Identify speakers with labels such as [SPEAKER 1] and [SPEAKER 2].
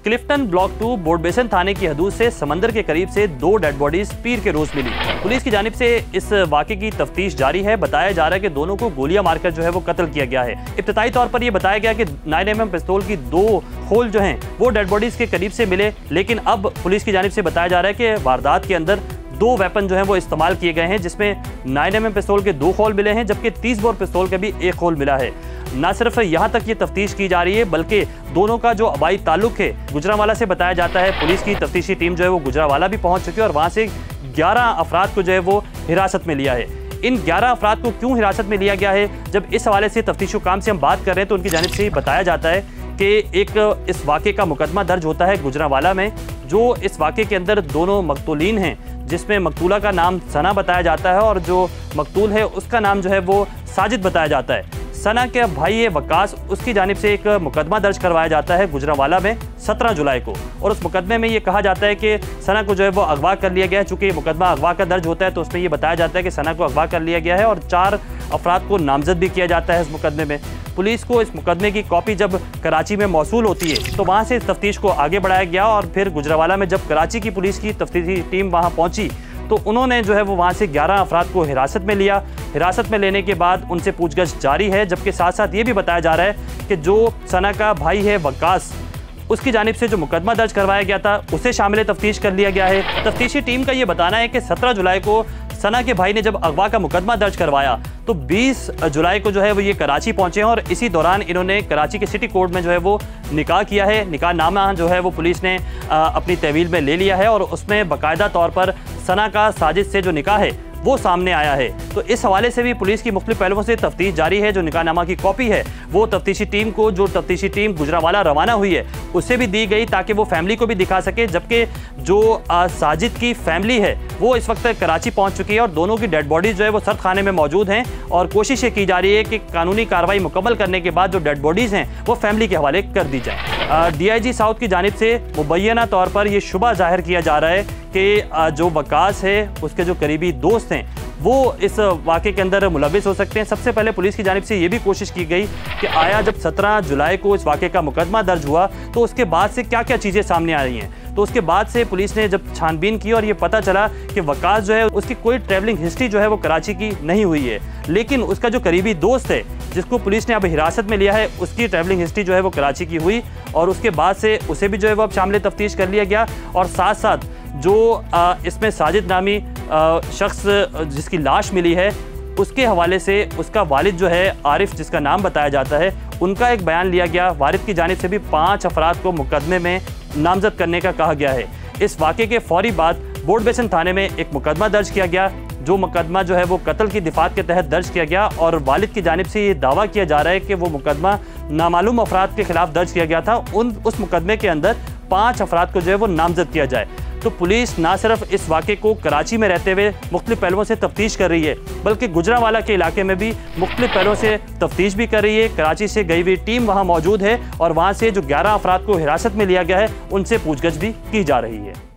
[SPEAKER 1] Clifton block 2 बोडबेसन थाने की हदूद से समंदर के करीब से 2 डेड बॉडीज पीर के रोज मिली। पुलिस की जानिब से इस वाक़े की तफ्तीश जारी है। बताया जा रहा है कि दोनों को गोलियां मारकर जो है वो कत्ल किया गया है। इब्तिदाई तौर पर यह बताया गया कि 9mm पिस्तौल की 2 होल जो हैं वो डेड बॉडीज के करीब से मिले, लेकिन अब पुलिस की जानिब से बताया जा रहा है कि वारदात के अंदर 2 वेपन जो हैं वो इस्तेमाल किए गए हैं, जिसमें 9mm पिस्तौल के 2 होल मिले हैं, जबकि 30 बोर पिस्तौल का भी 1 होल मिला है। न सिर्फ यहाँ तक ये तफ्तीश की जा रही है, बल्कि दोनों का जो आबाई ताल्लुक है गुजरांवाला से बताया जाता है। पुलिस की तफ्तीशी टीम जो है वो गुजरांवाला भी पहुँच चुकी है और वहाँ से 11 अफराद को जो है वो हिरासत में लिया है। इन 11 अफराद को क्यों हिरासत में लिया गया है, जब इस हवाले से तफ्तीशी काम से हम बात कर रहे हैं तो उनकी जानिब से बताया जाता है कि एक इस वाक़े का मुकदमा दर्ज होता है गुजरांवाला में। जो इस वाक़े के अंदर दोनों मकतूलीन हैं, जिसमें मकतूला का नाम सना बताया जाता है और जो मकतूल है उसका नाम जो है वो साजिद बताया जाता है। सना के भाई है वकास, उसकी जानिब से एक मुकदमा दर्ज करवाया जाता है गुजरांवाला में 17 जुलाई को, और उस मुकदमे में ये कहा जाता है कि सना को जो है वो अगवा कर लिया गया है। चूँकि मुकदमा अगवा का दर्ज होता है तो उसमें ये बताया जाता है कि सना को अगवा कर लिया गया है और 4 अफराद को नामजद भी किया जाता है इस मुकदमे में। पुलिस को इस मुकदमे की कॉपी जब कराची में मौसूल होती है तो वहाँ से तफ्तीश को आगे बढ़ाया गया और फिर गुजरांवाला में जब कराची की पुलिस की तफ्तीशी टीम वहाँ पहुँची तो उन्होंने जो है वो वहाँ से 11 अफराद को हिरासत में लिया। हिरासत में लेने के बाद उनसे पूछगछ जारी है, जबकि साथ साथ ये भी बताया जा रहा है कि जो सना का भाई है वकास, उसकी जानिब से जो मुकदमा दर्ज करवाया गया था उसे शामिल तफ्तीश कर लिया गया है। तफ्तीशी टीम का ये बताना है कि 17 जुलाई को सना के भाई ने जब अगवा का मुकदमा दर्ज करवाया तो 20 जुलाई को जो है वो ये कराची पहुंचे हैं और इसी दौरान इन्होंने कराची के सिटी कोर्ट में जो है वो निकाह किया है। निकाह नामा जो है वो पुलिस ने अपनी तहवील में ले लिया है और उसमें बाकायदा तौर पर सना का साजिद से जो निकाह है वो सामने आया है। तो इस हवाले से भी पुलिस की मुख्तलिफ पहलुओं से तफ्तीश जारी है। जो निकाहनामा की कॉपी है वो तफ्तीशी टीम को, जो तफ्तीशी टीम गुजरांवाला रवाना हुई है उससे भी दी गई ताकि वो फैमिली को भी दिखा सके, जबकि जो साजिद की फैमिली है वो इस वक्त कराची पहुंच चुकी है और दोनों की डेड बॉडीज जो है वो सर्द खाने में मौजूद हैं और कोशिश ये की जा रही है कि कानूनी कार्रवाई मुकम्मल करने के बाद जो डेड बॉडीज़ हैं वो फैमिली के हवाले कर दी जाए। DIG साउथ की जानिब से मुबैना तौर पर यह शुबा जाहिर किया जा रहा है कि जो वकास है उसके जो करीबी दोस्त हैं वो इस वाक़े के अंदर मुलविस हो सकते हैं। सबसे पहले पुलिस की जानिब से ये भी कोशिश की गई कि आया जब 17 जुलाई को इस वाक़े का मुकदमा दर्ज हुआ तो उसके बाद से क्या क्या चीज़ें सामने आ रही हैं। तो उसके बाद से पुलिस ने जब छानबीन की और ये पता चला कि वकास जो है उसकी कोई ट्रैवलिंग हिस्ट्री जो है वो कराची की नहीं हुई है, लेकिन उसका जो करीबी दोस्त है जिसको पुलिस ने अब हिरासत में लिया है उसकी ट्रैवलिंग हिस्ट्री जो है वो कराची की हुई और उसके बाद से उसे भी जो है वो अब शामिल तफ्तीश कर लिया गया। और साथ साथ जो इसमें साजिद नामी शख्स जिसकी लाश मिली है उसके हवाले से उसका वालिद जो है आरिफ, जिसका नाम बताया जाता है, उनका एक बयान लिया गया। वालिद की जानिब से भी 5 अफराद को मुकदमे में नामजद करने का कहा गया है। इस वाक़े के फौरी बाद बोडबेसन थाने में एक मुकदमा दर्ज किया गया, जो मुकदमा जो है वो कत्ल की दिफात के तहत दर्ज किया गया और वालिद की जानिब से ये दावा किया जा रहा है कि वो मुकदमा नामालूम अफराद के खिलाफ दर्ज किया गया था। उस मुकदमे के अंदर 5 अफराद को जो है वो नामजद किया जाए। तो पुलिस ना सिर्फ इस वाक़े को कराची में रहते हुए मुख्तलिफ पहलुओं से तफ्तीश कर रही है, बल्कि गुजरांवाला के इलाके में भी मुख्तलिफ पहलुओं से तफ्तीश भी कर रही है। कराची से गई हुई टीम वहाँ मौजूद है और वहाँ से जो 11 अफराद को हिरासत में लिया गया है उनसे पूछगछ भी की जा रही है।